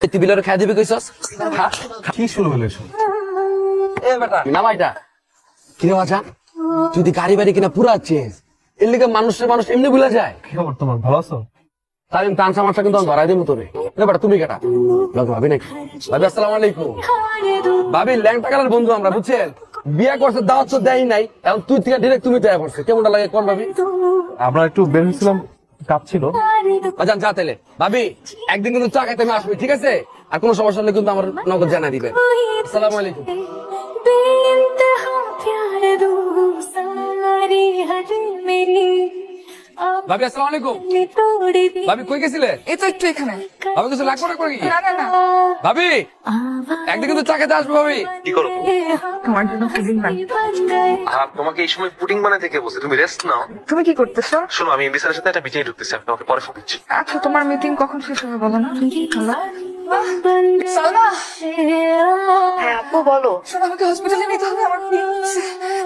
তুই বিলের খাই দিবি কইছস কি শুরু হলো এসব? এ বেটা নামাইটা কিরে বাজা তুই দি গাড়ি বাড়ি কিনা পুরা চেঞ্জ এর লিগে মানুষ এমনি ভুলে যায়। কি খবর তোমার, ভালো আছো? তাই আমি তান সামারটা কিন্তু ধরাই দিব তোরে। এ বেটা তুমি কেটা ভাবি নাকি? ভাবি আসসালামু আলাইকুম। ভাবি ল্যাংটা কালার বন্ধু আমরা, বুঝছেন? বিয়া করছে, দাওয়াত দেয় নাই, এখন তুই থেকে ডিরেক্ট তুমি দেয়া পড়ছে। কেমনটা লাগে কোন ভাবি? আমরা একটু বের হয়েছিলাম, কাপ ছিল। বাজান যা তাইলে। ভাবি একদিন কিন্তু চা খাইতে আমি আসবো, ঠিক আছে? আর কোনো সমস্যা হলে কিন্তু আমার নগদ জানা দিবেন। আসসালামু আলাইকুম। ভাবি আসসালামু আলাইকুম। ভাবি কই গেছিলে? এই তো একটু এখানে। ভাবি কিছু লাগবে না করে কি? না না না, ভাবি একদিন কিন্তু চা খেতে আসবো। ভাবি কি করো? তোমার জন্য পুডিং বানাই। তোমাকে এই সময় পুডিং বানাতে কে বলছে? তুমি রেস্ট নাও। তুমি কি করতেছো? শোনো, আমি এমবি স্যারের সাথে একটা মিটিং ঢুকতেছি, আমি তোমাকে পরে ফোন করছি। আচ্ছা, তোমার মিটিং কখন শেষ হবে বলো না? হ্যালো সালমা। হ্যাঁ আপু বলো। শোনো, আমাকে হসপিটালে নিতে হবে, আমার পেট হচ্ছে।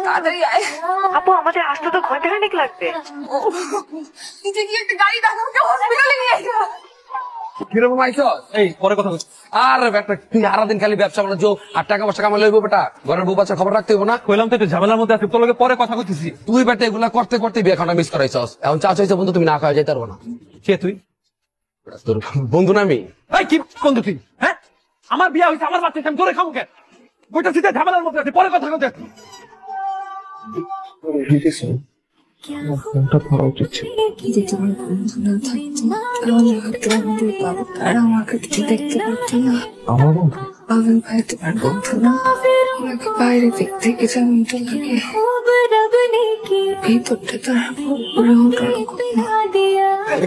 তাড়াতাড়ি আয়। আপু আমাদের আসতে তো ঘন্টাখানেক লাগবে। নিজে গিয়ে একটা গাড়ি ডাক, আমাকে হসপিটালে নিয়ে যাও। কিরকম আইছস? এই পরে কথা বলছি। আর বেটা তুই সারাদিন খালি ব্যবসা বাণিজ্য আর টাকা পয়সা কামাই লইব বেটা, ঘরের বউ বাচ্চার খবর রাখতে হইব না? কইলাম তো একটু ঝামেলার মধ্যে আছি, তোর লগে পরে কথা কইতেছি। তুই বেটা এগুলা করতে করতে বিয়ে খানা মিস করাইছস। এখন চা চাইছে বন্ধু, তুমি না খাওয়া যাইতে পারবো না। কে তুই? তোর বন্ধু না আমি। এই কি বন্ধু তুই? হ্যাঁ, আমার বিয়া হইছে, আমার বাচ্চা, আমি তোরে খাবো কেন? কইতাছি যে ঝামেলার মধ্যে আছি, পরে কথা কইতে। ফোনটা ধরা উচিত ছিল। যদি তোমার বন্ধু না থাকতো, তাহলে হয়তো আমাদের বাবা আর আমাকে দেখতে পারতো না। আমার বন্ধু? পাগল ভাই তোমার বন্ধু না, আমাকে বাইরে দিক থেকে যেমন লাগে, ভিতরটা তার পুরো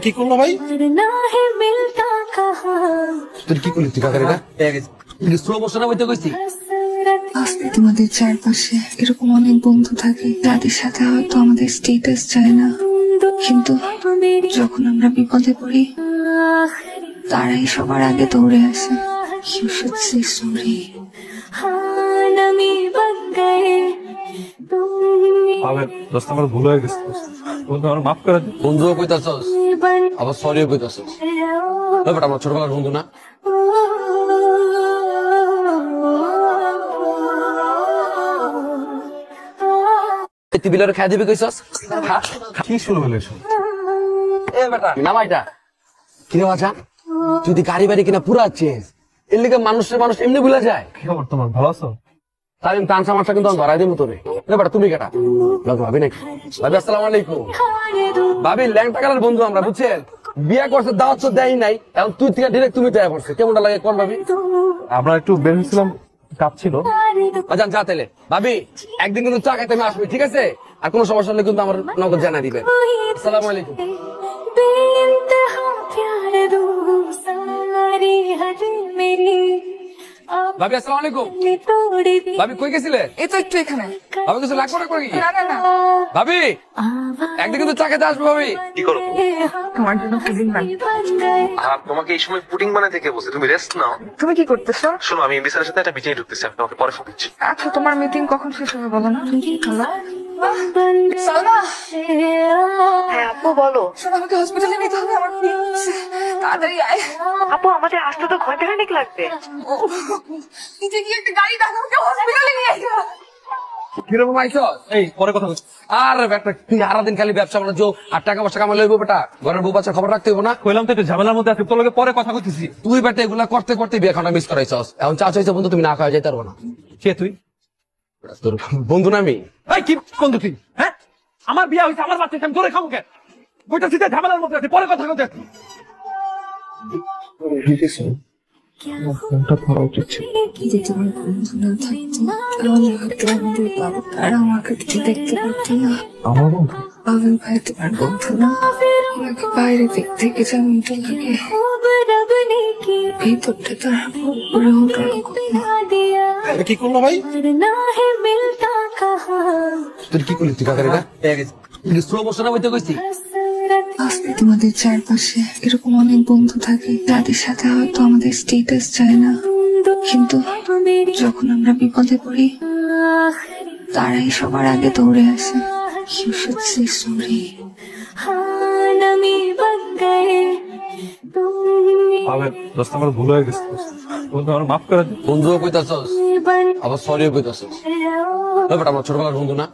কি করলো ভাই? তুই কি করলি? তুই কাকারে না স্লো মোশনে বইতে কইছি। আজকে তোমাদের চারপাশে এরকম অনেক বন্ধু থাকে যাদের সাথে হয়তো আমাদের স্টেটাস চায় না, কিন্তু যখন আমরা বিপদে পড়ি তারাই সবার আগে দৌড়ে আসে। You should say sorry. দোস্ত আমার ভুল হয়ে গেছে, বন্ধু আমার মাফ করে দে। বন্ধুও কইতাছস, আবার সরিও কইতাছস। বেটা আমার ছোটবেলার বন্ধু না? তুই বিলের খাই দিবি কইছস কি শুরু হলো এসব? এ বেটা নামাইটা কিরে বাজা তুই দি গাড়ি বাড়ি কিনা পুরা চেঞ্জ এর লিগে মানুষ এমনি ভুলে যায়। কি খবর তোমার, ভালো আছো? তাই আমি তান সামারটা কিন্তু ধরাই দিব তোরে। এ বেটা তুমি কেটা ভাবি নাকি? ভাবি আসসালামু আলাইকুম। ভাবি ল্যাংটা কালার বন্ধু আমরা, বুঝছেন? বিয়া করছে, দাওয়াত দেয় নাই, এখন তুই থেকে ডিরেক্ট তুমি দেয়া পড়ছে। কেমনটা লাগে কোন ভাবি? আমরা একটু বের হয়েছিলাম, কাপ ছিল। বাজান যা তাইলে। ভাবি একদিন কিন্তু চা খাইতে আমি আসবো, ঠিক আছে? আর কোনো সমস্যা হলে কিন্তু আমার নগদ জানা দিবেন। আসসালামু আলাইকুম। ভাবি আসসালামু আলাইকুম। ভাবি কই গেছিলে? এই তো একটু এখানে। ভাবি কিছু লাগবে না করে কি? না না না, ভাবি একদিন কিন্তু চা খেতে আসবো। ভাবি কি করো? তোমার জন্য পুডিং বানাই। তোমাকে এই সময় পুডিং বানাতে কে বলছে? তুমি রেস্ট নাও। তুমি কি করতেছো? শোনো, আমি এমবি স্যারের সাথে একটা মিটিং ঢুকতেছি, আমি তোমাকে পরে ফোন করছি। আচ্ছা, তোমার মিটিং কখন শেষ হবে বলো না? হ্যালো সালমা। হ্যাঁ আপু বলো। শোনো, আমাকে হসপিটালে নিতে হবে, আমার পেট হচ্ছে। তাড়াতাড়ি আয়। আপু আমাদের আসতে তো ঘন্টাখানেক লাগবে। নিজে গিয়ে একটা গাড়ি ডাক, আমাকে হসপিটালে নিয়ে যাও। কিরকম আইছস? এই পরে কথা বলছি। আর বেটা তুই সারাদিন খালি ব্যবসা বাণিজ্য আর টাকা পয়সা কামাই লইব বেটা, ঘরের বউ বাচ্চার খবর রাখতে হইব না? কইলাম তো একটু ঝামেলার মধ্যে আছি, তোর লগে পরে কথা কইতেছি। তুই বেটা এগুলা করতে করতে বিয়ে খানা মিস করাইছস। এখন চা চাইছে বন্ধু, তুমি না খাওয়া যাইতে পারবো না। কে তুই? তোর বন্ধু না আমি। এই কি বন্ধু তুই? হ্যাঁ, আমার বিয়া হইছে, আমার বাচ্চা, আমি তোরে খাবো কেন? কইতাছি যে ঝামেলার মধ্যে আছি, পরে কথা কইতে। ফোনটা ধরা উচিত ছিল। যদি তোমার বন্ধু না থাকতো, তাহলে হয়তো আমাদের বাবা আর আমাকে দেখতে পারতো না। আমার বন্ধু? পাগল ভাই তোমার বন্ধু না, আমাকে বাইরে দিক থেকে যেমন লাগে, ভিতরটা তার পুরো কি করলো ভাই? তুই কি করলি? তুই কাকারে না স্লো মোশনে বইতে কইছি। আজকে তোমাদের চারপাশে এরকম অনেক বন্ধু থাকে যাদের সাথে হয়তো আমাদের স্টেটাস চায় না, কিন্তু যখন আমরা বিপদে পড়ি তারাই সবার আগে দৌড়ে আসে। You should say sorry. আবে দোস্ত আমার ভুল হয়ে গেছে বন্ধু আমার মাফ করে দে। বন্ধুও কইতাছস আবার সরিও কইতাছস। বেটা আমার ছোটবেলার বন্ধু না?